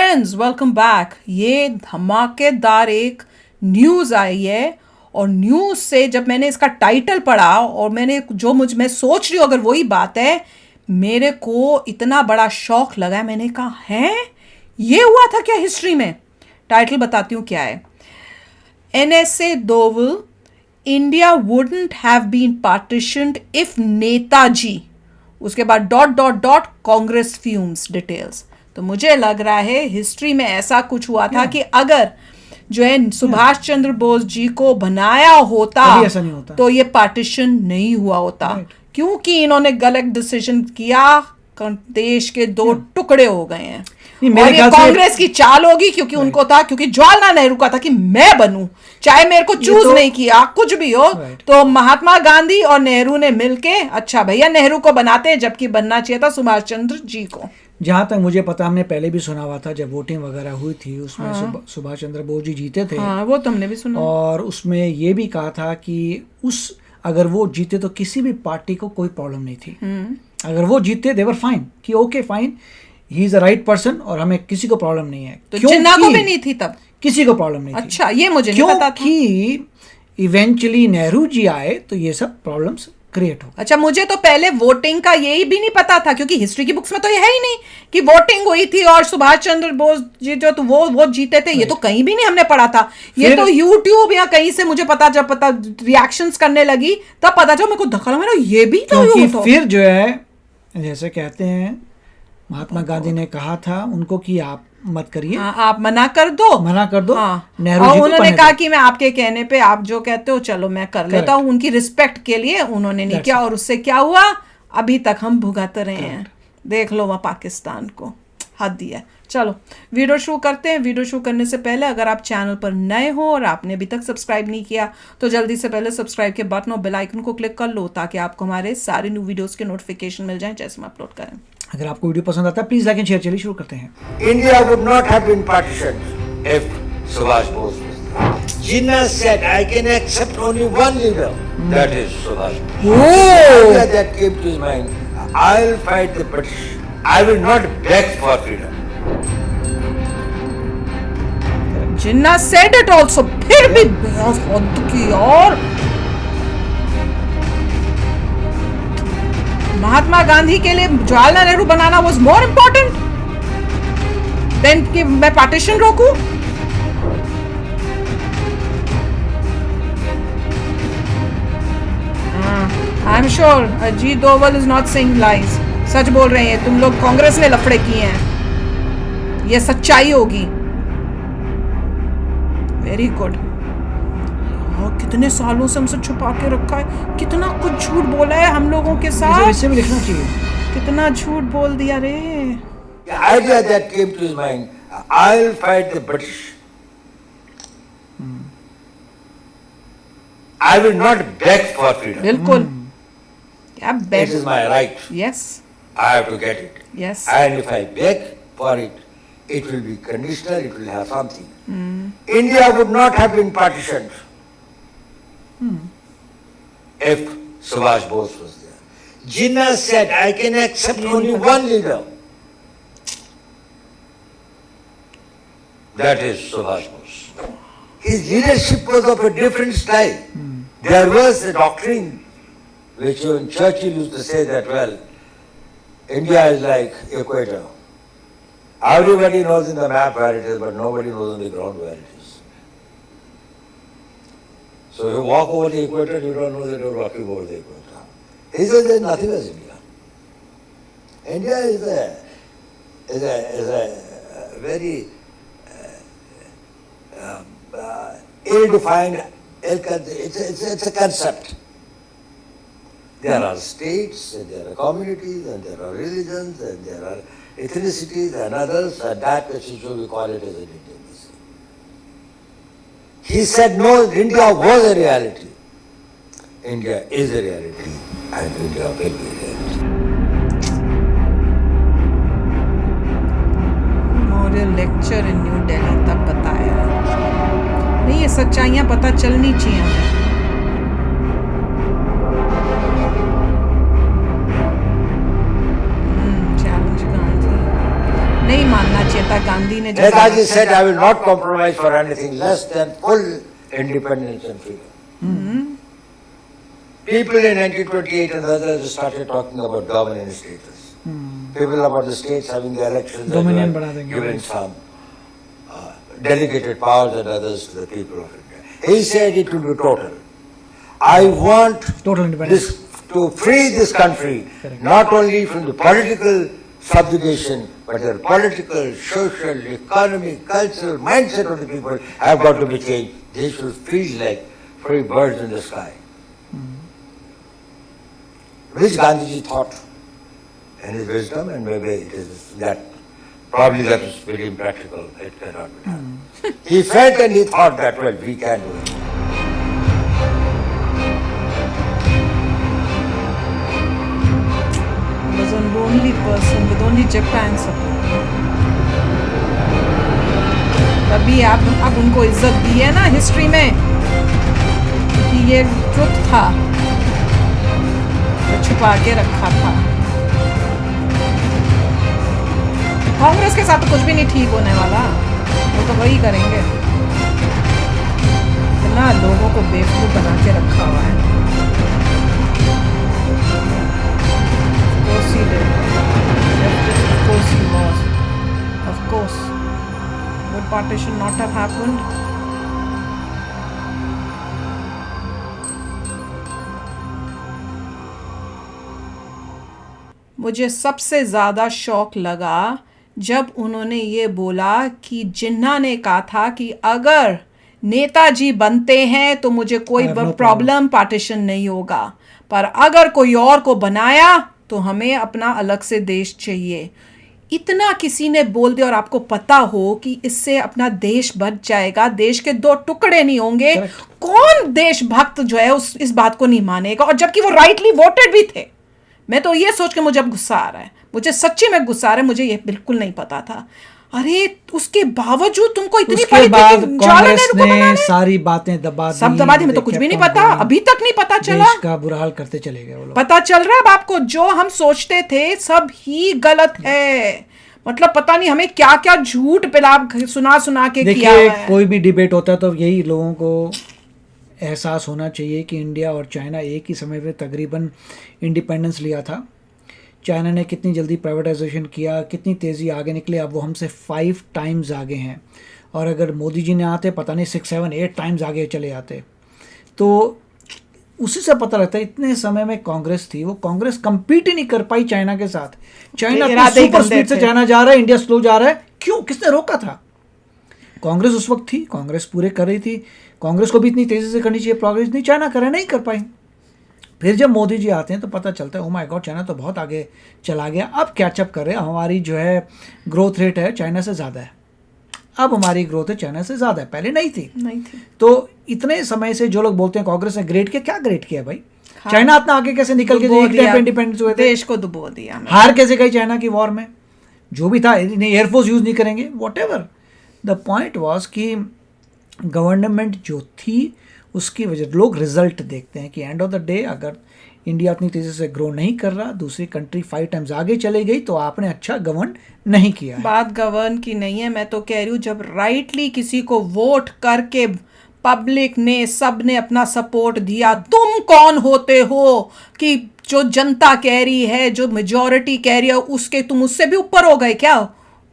Friends welcome back. ये धमाकेदार एक न्यूज़ आई है और न्यूज़ से जब मैंने इसका टाइटल पढ़ा और मैं सोच रही हूँ अगर वही बात है, मेरे को इतना बड़ा शौक लगा। मैंने कहा है ये हुआ था क्या हिस्ट्री में। टाइटल बताती हूँ क्या है। NSA Dovil, India wouldn't have been partitioned if Netaji, उसके बाद dot dot dot Congress fumes details. तो मुझे लग रहा है हिस्ट्री में ऐसा कुछ हुआ था कि अगर जो है सुभाष चंद्र बोस जी को बनाया होता तो ये पार्टीशन नहीं हुआ होता, क्योंकि इन्होंने गलत डिसीजन किया, देश के दो टुकड़े हो गए हैं। और ये कांग्रेस की चाल होगी, क्योंकि उनको था, क्योंकि जवाहरलाल नेहरू का था कि मैं बनूं, चाहे मेरे को चूज नहीं किया कुछ भी हो। तो महात्मा गांधी और नेहरू ने मिलके अच्छा भैया नेहरू को बनाते हैं, जबकि बनना चाहिए था सुभाष चंद्र जी को। जहाँ तक मुझे पता, हमने पहले भी सुना हुआ था जब वोटिंग वगैरह हुई थी उसमें सुभाष चंद्र बोस जी जीते थे। वो तो हमने भी सुना। और उसमें ये भी कहा था कि अगर वो जीते तो किसी भी पार्टी को कोई प्रॉब्लम नहीं थी। अगर वो जीते देवर फाइन, कि okay fine, he is the right person और हमें किसी को प्रॉब्लम नहीं है। तो जिन्ना को भी नहीं थी तब, किसी को प्रॉब्लम नहीं थी। अच्छा, ये मुझे नहीं पता था। क्योंकि इवेंचुअली नेहरू जी आए तो ये सब प्रॉब्लम्स क्रिएट हो। अच्छा, मुझे तो पहले वोटिंग का यही भी नहीं पता था, क्योंकि हिस्ट्री की बुक्स में तो ये है ही नहीं कि वोटिंग हुई थी और सुभाष चंद्र बोस जी जो तो वो जीते थे। ये तो कहीं भी नहीं हमने पढ़ा था। ये तो यूट्यूब या कहीं से मुझे जब पता रिएक्शंस करने लगी तब पता चला। मेरे को धक्का लगा, ये भी तो फिर जो है जैसे कहते हैं महात्मा गांधी ने कहा था उनको कि आप मत करिए, आप मना कर दो। नेहरू और जी उन्होंने कहा कि मैं आपके कहने पे आप जो कहते हो चलो मैं कर लेता हूँ। उनकी रिस्पेक्ट के लिए उन्होंने नहीं किया, और उससे क्या हुआ, अभी तक हम भुगत रहे हैं। देख लो वहाँ पाकिस्तान को हद दिया। चलो वीडियो शुरू करते हैं। वीडियो शुरू करने से पहले अगर आप चैनल पर नए हो और आपने अभी तक सब्सक्राइब नहीं किया तो जल्दी से पहले सब्सक्राइब के बटन और बेल आइकन को क्लिक कर लो, ताकि आपको हमारे सारे न्यू वीडियोस के नोटिफिकेशन मिल जाएं जैसे हम अपलोड करें। अगर आपको वीडियो पसंद आता है प्लीज लाइक एंड शेयर। चलिए शुरू करते हैं। India would not have been partitioned if Subhash Bose was there. Jinnah said, I can accept only one leader. That is Subhash Bose. The idea that came to his mind, I'll fight the British. I will not beg for freedom. Jinnah said it also. फिर भी हद की। और महात्मा गांधी के लिए जवाहरलाल नेहरू बनाना was more important than कि मैं पार्टीशन रोकूं। I am sure Ajit Doval is not saying lies. सच बोल रहे हैं तुम लोग। कांग्रेस ने लफड़े किए हैं, ये सच्चाई होगी। Very good. कितने सालों से हमसे छुपा के रखा है, कितना कुछ झूठ बोला है हम लोगों के साथ। इसे भी लिखना चाहिए। कितना झूठ बोल दिया रे। The idea that came to his mind, I'll fight the British. I will not beg for freedom. बिल्कुल। क्या beg? It is my right. Yes. I have to get it. Yes. And if I beg for it, it will be conditional, it will have something. India would not have been partitioned if Subhash Bose was there. Jinnah said, I can accept only one leader. That is Subhash Bose. His leadership was of a different style. There was a doctrine which even Churchill used to say that, well, India is like equator. Everybody knows in the map where it is, but nobody knows on the ground where it is. So you walk over the equator, you don't know that you're walking over the equator. He says there's nothing as India. India is a very ill-defined, it's a concept. There are states, and there are communities, and there are religions, and there are ethnicities and others, and that which we call it as an Indian. He said, no, India was a reality. India is a reality, and India will be a reality. Memorial lecture in new Delhi तब बताया। नहीं, ये सच्चाइयाँ पता चलनी चाहिए हमें। Challenge Gandhi नहीं मानना चाहिए लगता है गांधी ने Netaji said, I will not compromise for anything less than full independence and freedom. People in 1928 and others started talking about governance status. People about the states having the elections Dominion and बढ़ा देंगे, giving right. some delegated powers and others to the people of India. He said it will be total. I want Total independence. to free this country, Correct. not only from the political subjugation, but the political, social, economic, cultural mindset of the people have got to be changed. They should feel like free birds in the sky. Which Gandhiji thought in his wisdom, and maybe it is that, probably that is very impractical, it cannot be done. He felt and he thought that, well, we can do it. was a lonely person with only Japan support. तभी आप उनको इज्जत दी है ना history में कि ये truth था जो छुपा के रखा था. कांग्रेस के साथ तो कुछ भी नहीं ठीक होने वाला, वो तो वही करेंगे. इतना लोगों को बेवकूफ बना के रखा हुआ है. Of course he did. Of course he was. Of course. Would partition not have happened? मुझे सबसे ज़्यादा शौक लगा जब उन्होंने ये बोला कि जिन्ना ने कहा था कि अगर नेताजी बनते हैं तो मुझे कोई I have no problem, partition नहीं होगा, पर अगर कोई और को बनाया तो हमें अपना अलग से देश चाहिए. इतना किसी ने बोल दिया और आपको पता हो कि इससे अपना देश बच जाएगा, देश के दो टुकड़े नहीं होंगे. Correct. कौन देशभक्त जो है इस बात को नहीं मानेगा? और जबकि वो राइटली वोटेड भी थे. मैं तो ये सोच के मुझे अब गुस्सा आ रहा है, मुझे सच्ची में गुस्सा आ रहा है. मुझे ये बिल्कुल नहीं पता था. अरे उसके बावजूद तुमको इतनी उसके पड़ी थी बाद कि ज्वाला कांग्रेस नेहरू को बनाना ने है? सारी बातें दबा सब दबा दी. हमें तो कुछ भी नहीं पता, अभी तक नहीं पता चला. देश का बुरा हाल करते चले गए वो लोग. पता चल रहा है अब आपको, जो हम सोचते थे सब ही गलत है. मतलब पता नहीं हमें क्या क्या झूठ पिला सुना सुना के किया देखिए, हुआ है. कोई भी डिबेट होता है तो यही लोगों को एहसास होना चाहिए कि इंडिया और चाइना एक ही समय पे तकरीबन इंडिपेंडेंस लिया था. चाइना ने कितनी जल्दी प्राइवेटाइजेशन किया, कितनी तेज़ी आगे निकले. अब वो हमसे 5 टाइम्स आगे हैं, और अगर मोदी जी ने आते पता नहीं 6, 7, 8 टाइम्स आगे चले जाते. तो उसी से पता लगता है इतने समय में कांग्रेस थी, वो कांग्रेस compete ही नहीं कर पाई चाइना के साथ. चाइना इरादे ही सुपर गंदे स्पीड से थे. चाइना जा रहा है, इंडिया स्लो जा रहा है. क्यों? किसने रोका था? कांग्रेस उस वक्त थी, कांग्रेस पूरे कर रही थी. कांग्रेस को भी इतनी तेज़ी से करनी चाहिए प्रोग्रेस, नहीं चाइना करे, नहीं कर पाई. फिर जब मोदी जी आते हैं तो पता चलता है ओ माय गॉड, चाइना तो बहुत आगे चला गया. अब कैचअप कर रहे हैं. हमारी जो है ग्रोथ रेट है चाइना से ज़्यादा है. अब हमारी ग्रोथ है चाइना से ज़्यादा है, पहले नहीं थी. नहीं थी. तो इतने समय से जो लोग बोलते हैं कांग्रेस ने ग्रेट किया, क्या ग्रेट किया भाई? चाइना इतना आगे कैसे निकल के डुबो एक टाइम दिया, पे इंडिपेंडेंस हुए थे? देश को डुबो दिया. हार कैसे गई चाइना की वॉर में? जो भी था, नहीं एयरफोर्स यूज़ नहीं करेंगे, what ever. The point was कि गवर्नमेंट जो थी उसकी वजह, लोग रिजल्ट देखते हैं कि एंड ऑफ द डे अगर इंडिया उतनी तेज़ी से ग्रो नहीं कर रहा, दूसरी कंट्री 5 टाइम्स आगे चली गई, तो आपने अच्छा गवर्न नहीं किया है. बात गवर्न की नहीं है, मैं तो कह रही हूँ जब राइटली किसी को वोट करके पब्लिक ने, सब ने अपना सपोर्ट दिया, तुम कौन होते हो कि जो जनता कह रही है, जो मेजॉरिटी कह रही है, उसके तुम उससे भी ऊपर हो गए क्या?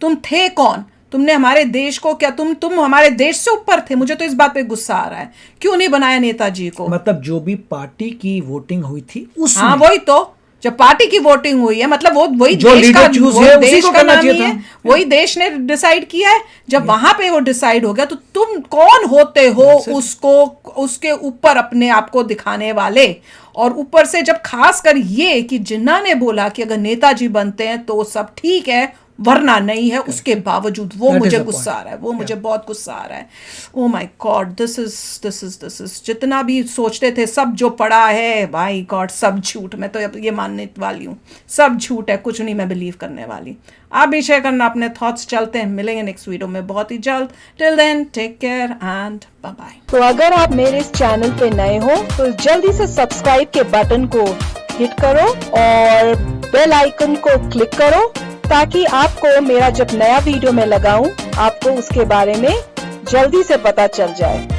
तुम थे कौन? तुमने हमारे देश को क्या, तुम हमारे देश से ऊपर थे? मुझे तो इस बात पे गुस्सा आ रहा है. क्यों नहीं बनाया नेताजी को? मतलब जो भी पार्टी की वोटिंग हुई थी उसमें, हाँ वही तो, जब पार्टी की वोटिंग हुई है मतलब वो वही जो देश का, leader choose वो है, उसी देश को का करना नाम ही चाहिए है, था. वही देश ने डिसाइड किया है. जब वहां पे वो डिसाइड हो गया तो तुम कौन होते हो उसको, उसके ऊपर अपने आप को दिखाने वाले? और ऊपर से जब खास कर ये कि जिन्ना ने बोला कि अगर नेताजी बनते हैं तो सब ठीक है वरना नहीं है, उसके बावजूद वो That is मुझे the गुस्सा point. आ रहा है. वो मुझे बहुत गुस्सा आ रहा है. Oh my God, this is जितना भी सोचते थे सब जो पड़ा है, भाई गॉड सब झूठ. मैं तो अब ये मानने वाली हूँ सब झूठ है, कुछ नहीं मैं बिलीव करने वाली. आप भी शेयर करना अपने थॉट्स. चलते हैं, मिलेंगे नेक्स्ट वीडियो में बहुत ही जल्द. Till then take care and bye bye. तो अगर आप मेरे इस चैनल पे नए हो तो जल्दी से सब्सक्राइब के बटन को हिट करो और बेल आइकन को क्लिक करो ताकि आपको मेरा जब नया वीडियो मैं लगाऊं आपको उसके बारे में जल्दी से पता चल जाए।